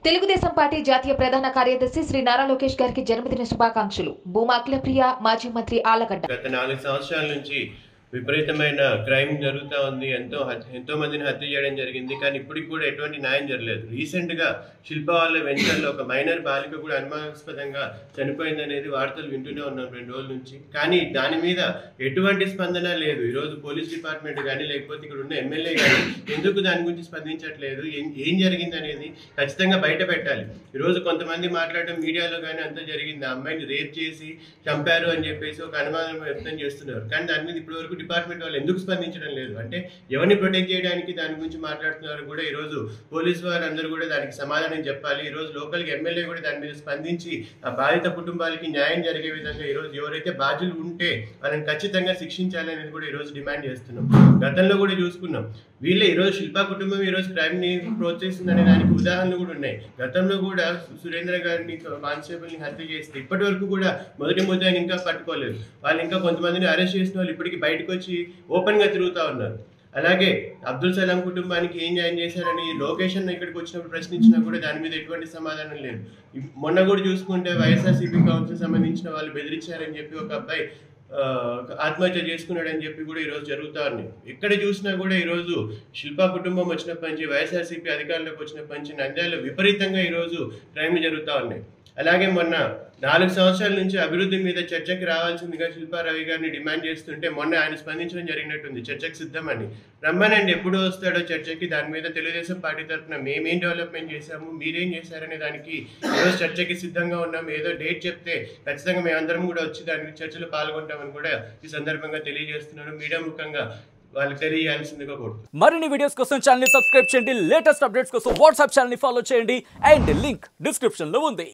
Telugu Desam party జాతీయ ప్రధాన కార్యదర్శి శ్రీ నారా లోకేష్ గారికి జన్మదిన శుభాకాంక్షలు. భూమా అఖిలప్రియ మాజీ మంత్రి ఆళ్లగడ్డ. గత 4 సంవత్సరాల నుంచి విపరీతమైన క్రైమ్ జరుగుతూ ఉంది. ఎంతో మందిని హత్య చేయడం జరిగింది. కానీ ఇప్పటికి కూడా ఎటువంటి న్యాయం జరగలేదు. రీసెంట్గా శిల్ప వాళ్ళ వెంచర్లో ఒక మైనర్ బాలిక కూడా అనుమానాస్పదంగా చనిపోయిందనేది వార్తలు వింటూనే ఉన్నాం 2 రోజుల నుంచి. కానీ దాని మీద ఎటువంటి స్పందన లేదు. ఈరోజు పోలీస్ డిపార్ట్మెంట్ కానీ లేకపోతే ఇక్కడ ఉన్న ఎమ్మెల్యే కానీ ఎందుకు దాని గురించి స్పందించట్లేదు, ఏం జరిగింది అనేది ఖచ్చితంగా బయట పెట్టాలి. ఈరోజు కొంతమంది మాట్లాడడం మీడియాలో కానీ అంతా జరిగింది. ఆ అమ్మాయిని రేప్ చేసి చంపారు అని చెప్పేసి ఒక అనుమానం వ్యక్తం చేస్తున్నారు. కానీ దాని మీద ఇప్పటివరకు డిపార్ట్మెంట్ వాళ్ళు ఎందుకు స్పందించడం లేదు? అంటే ఎవరిని ప్రొటెక్ట్ చేయడానికి దాని గురించి మాట్లాడుతున్నారు కూడా. ఈరోజు పోలీసు వారు అందరూ కూడా దానికి సమాధానం చెప్పాలి. ఈరోజు లోకల్గా ఎమ్మెల్యే కూడా దాని మీద స్పందించి ఆ బాధిత కుటుంబాలకి న్యాయం జరిగే విధంగా ఈరోజు ఎవరైతే బాధ్యులు ఉంటే వాళ్ళని ఖచ్చితంగా శిక్షించాలనేది కూడా ఈరోజు డిమాండ్ చేస్తున్నాం. గతంలో కూడా చూసుకున్నాం. వీళ్ళే ఈరోజు శిల్పా కుటుంబం ఈరోజు క్రైమ్ని ప్రోత్సహిస్తుందనే దానికి ఉదాహరణలు కూడా ఉన్నాయి. గతంలో కూడా సురేంద్ర గారిని కానిస్టేబుల్ని హత్య చేస్తే ఇప్పటి వరకు కూడా మొదటి ముద్దాయిని ఇంకా పట్టుకోలేదు. వాళ్ళు ఇంకా కొంతమందిని అరెస్ట్ చేసిన వాళ్ళు ఇప్పటికీ బయటకు వచ్చి ఓపెన్గా తిరుగుతూ ఉన్నారు. అలాగే అబ్దుల్ సలాం కుటుంబానికి ఏం న్యాయం చేశారని లొకేషన్ ఇక్కడికి వచ్చినప్పుడు ప్రశ్నించినా కూడా దాని మీద ఎటువంటి సమాధానం లేదు. మొన్న కూడా చూసుకుంటే వైఎస్ఆర్సీపీ కౌన్సిల్ సంబంధించిన వాళ్ళు బెదిరించారని చెప్పి ఒక అబ్బాయి ఆత్మహత్య చేసుకున్నాడని చెప్పి కూడా ఈరోజు జరుగుతూ ఉన్నాయి. ఎక్కడ చూసినా కూడా ఈరోజు శిల్పా కుటుంబం వచ్చినప్పటి నుంచి వైఎస్ఆర్సీపీ అధికారంలోకి వచ్చినప్పటి నుంచి నంద్యాలలో విపరీతంగా ఈరోజు క్రైమ్లు జరుగుతూ ఉన్నాయి. అలాగే మొన్న 4 సంవత్సరాల నుంచి అభివృద్ధి మీద చర్చకి రావాల్సిందిగా శిల్పా రవి గారిని డిమాండ్ చేస్తుంటే మొన్న ఆయన స్పందించడం జరిగినట్టుంది. చర్చకు సిద్ధమని రమ్మనండి, ఎప్పుడు వస్తాడో చర్చకి. దాని మీద తెలుగుదేశం పార్టీ తరఫున మేమేం డెవలప్మెంట్ చేశాము, మీరేం చేశారనే దానికి ఈరోజు చర్చకి సిద్ధంగా ఉన్నాము. ఏదో డేట్ చెప్తే ఖచ్చితంగా మేమందరం కూడా వచ్చి దానికి చర్చలో పాల్గొంటామని కూడా ఈ సందర్భంగా తెలియజేస్తున్నాను. మీడియా ముఖంగా వాళ్ళకి తెలియాల్సిందిగా కోరుతున్నాను. మరిన్ని వీడియోస్ కోసం ఛానల్ ని సబ్స్క్రైబ్ చేయండి. లేటెస్ట్ అప్డేట్స్ కోసం వాట్సాప్ ఛానల్ ని ఫాలో చేయండి. అండ్ లింక్ డిస్క్రిప్షన్ లో ఉంది.